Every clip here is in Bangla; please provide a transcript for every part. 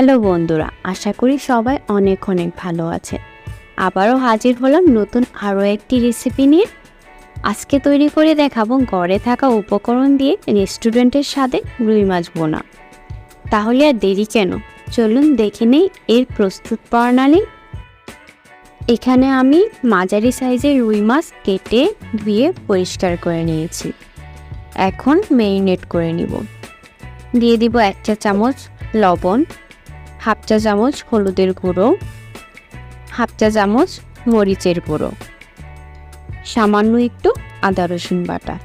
হ্যালো বন্ধুরা, আশা করি সবাই অনেক ভালো আছে। আবারও হাজির হলাম নতুন আরও একটি রেসিপি নিয়ে। আজকে তৈরি করে দেখাবো ঘরে থাকা উপকরণ দিয়ে রেস্টুরেন্টের স্বাদে রুই মাছ বোনা। তাহলে আর দেরি কেন, চলুন দেখে নেই এর প্রস্তুত প্রণালী। এখানে আমি মাঝারি সাইজের রুই মাছ কেটে ধুয়ে পরিষ্কার করে নিয়েছি। এখন ম্যারিনেট করে নিব। দিয়ে দিব 1 চা চামচ লবণ, হাফ চা চামচ হলুদের গুঁড়ো, হাফ চা চামচ মরিচের গুঁড়ো, সামান্য একটু আদা রসুন বাটা।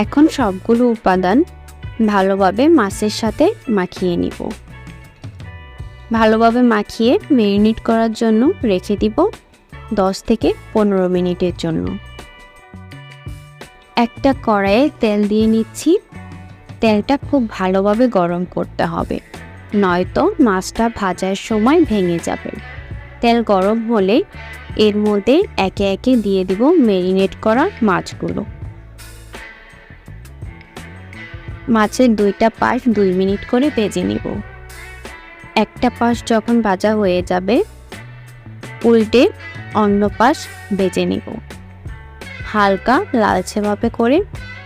এখন সবগুলো উপাদান ভালোভাবে মাছের সাথে মাখিয়ে নিব। ভালোভাবে মাখিয়ে ম্যারিনেট করার জন্য রেখে দিব 10 থেকে 15 মিনিটের জন্য। একটা কড়াইয়ে তেল দিয়ে নিচ্ছি। তেলটা খুব ভালোভাবে গরম করতে হবে, নয়তো মাছটা ভাজার সময় ভেঙে যাবে। তেল গরম হলে এর মধ্যে একে একে দিয়ে দিব ম্যারিনেট করা মাছগুলো। মাছের দুইটা পাশ 2 মিনিট করে ভেজে নিব। একটা পাশ যখন ভাজা হয়ে যাবে, উল্টে অন্য পাশ ভেজে নিব। হালকা লালচে ভাবে করে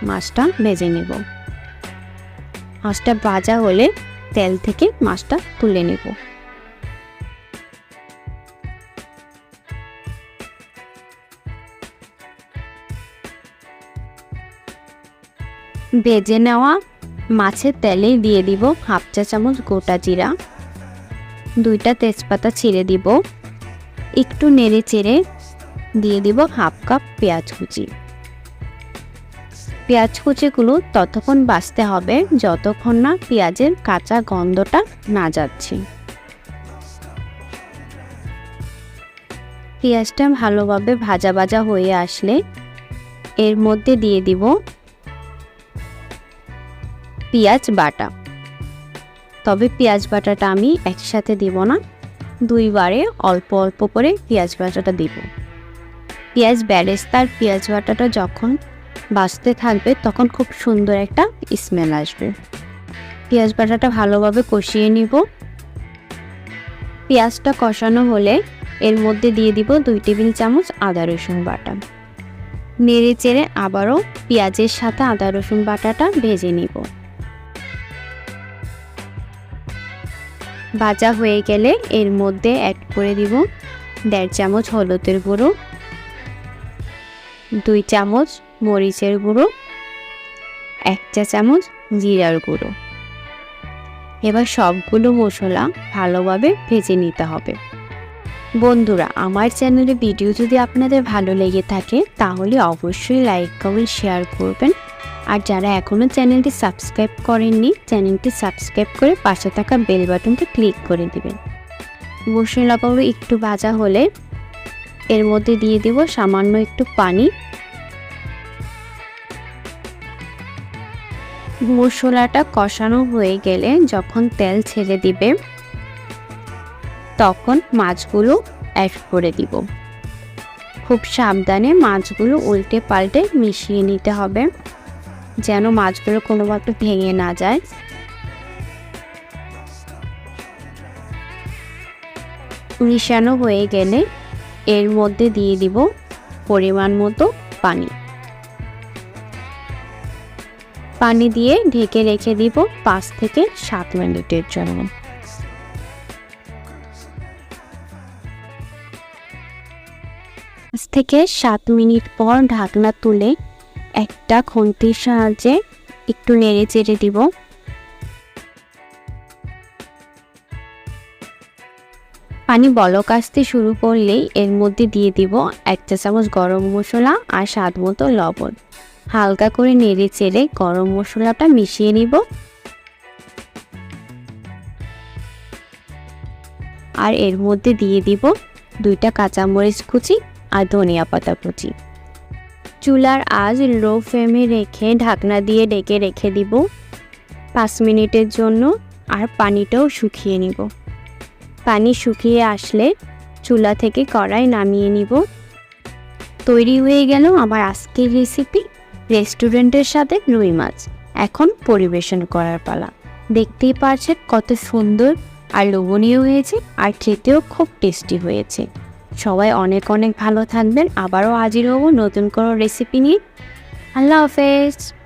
মাছটা ভেজে নিব। মাছটা ভাজা হলে তেল থেকে মাছটা তুলে নেব। ভেজে নেওয়া মাছের তেলে দিয়ে দিব হাফ চা চামচ গোটা জিরা, 2টা তেজপাতা ছিঁড়ে দিব। একটু নেড়ে চেড়ে দিয়ে দিব হাফ কাপ পেঁয়াজ কুচি। পেঁয়াজ কুচিগুলো ততক্ষণ ভাজতে হবে যতক্ষণ না পেঁয়াজের কাঁচা গন্ধটা না যাচ্ছে। পেঁয়াজটা ভালোভাবে ভাজা ভাজা হয়ে আসলে এর মধ্যে দিয়ে দিব পেঁয়াজ বাটা। তবে পেঁয়াজ বাটাটা আমি একসাথে দিব না, 2 বারে অল্প অল্প করে পেঁয়াজ বাটাটা দিব। পেঁয়াজ বেরেস্তার পেঁয়াজ বাটাটা যখন ভাজতে থাকবে তখন খুব সুন্দর একটা স্মেল আসবে। পেঁয়াজ বাটাটা ভালোভাবে কষিয়ে নিব। পেঁয়াজটা কষানো হলে এর মধ্যে দিয়ে দিব 2 টেবিল চামচ আদা রসুন বাটা। নেড়ে চেড়ে আবারও পেঁয়াজের সাথে আদা রসুন বাটাটা ভেজে নিব। ভাজা হয়ে গেলে এর মধ্যে অ্যাড করে দিব 1.5 চামচ হলুদের গুঁড়ো, 2 চামচ মরিচের গুঁড়ো, 1 চা চামচ জিরার গুঁড়ো। এবার সবগুলো মশলা ভালোভাবে ভেজে নিতে হবে। বন্ধুরা, আমার চ্যানেলে ভিডিও যদি আপনাদের ভালো লেগে থাকে তাহলে অবশ্যই লাইক কমেন্ট শেয়ার করবেন। আর যারা এখনও চ্যানেলটি সাবস্ক্রাইব করেননি, চ্যানেলটি সাবস্ক্রাইব করে পাশে থাকা বেল বাটনটি ক্লিক করে দিবেন। মশলাগুলো একটু ভাজা হলে এর মধ্যে দিয়ে দিব সামান্য একটু পানি। মশলাটা কষানো হয়ে গেলে যখন তেল ছেড়ে দিবে তখন মাছগুলো অ্যাড করে দিব। খুব সাবধানে মাছগুলো উল্টে পাল্টে মিশিয়ে নিতে হবে যেন মাছগুলো কোনোভাবে ভেঙে না যায়। মিশানো হয়ে গেলে এর মধ্যে দিয়ে দিব পরিমাণ মতো পানি। পানি দিয়ে ঢেকে রেখে দিব 5 থেকে 7 মিনিটের জন্য। 5 থেকে 7 মিনিট পর ঢাকনা তুলে একটা খুন্তির সাহায্যে একটু নেড়ে চেড়ে দিব। পানি বলক আসতে শুরু করলেই এর মধ্যে দিয়ে দিব 1 চা চামচ গরম মশলা আর স্বাদ মতো লবণ। হালকা করে নেড়ে চেড়ে গরম মশলাটা মিশিয়ে নিব। আর এর মধ্যে দিয়ে দিব 2টা কাঁচামরিচ কুচি আর ধনিয়া পাতা কুচি। চুলার আঁচ লো ফ্লেমে রেখে ঢাকনা দিয়ে ঢেকে রেখে দিব 5 মিনিটের জন্য। আর পানিটাও শুকিয়ে নিব। পানি শুকিয়ে আসলে চুলা থেকে কড়াই নামিয়ে নিব। তৈরি হয়ে গেল আমার আজকের রেসিপি, রেস্টুরেন্টের সাথে রুই মাছ। এখন পরিবেশন করার পালা। দেখতেই পারছেন কত সুন্দর আর লোভনীয় হয়েছে, আর খেতেও খুব টেস্টি হয়েছে। সবাই অনেক অনেক ভালো থাকবেন। আবারও হাজির হব নতুন কোনো রেসিপি নিয়ে। আল্লাহ হাফেজ।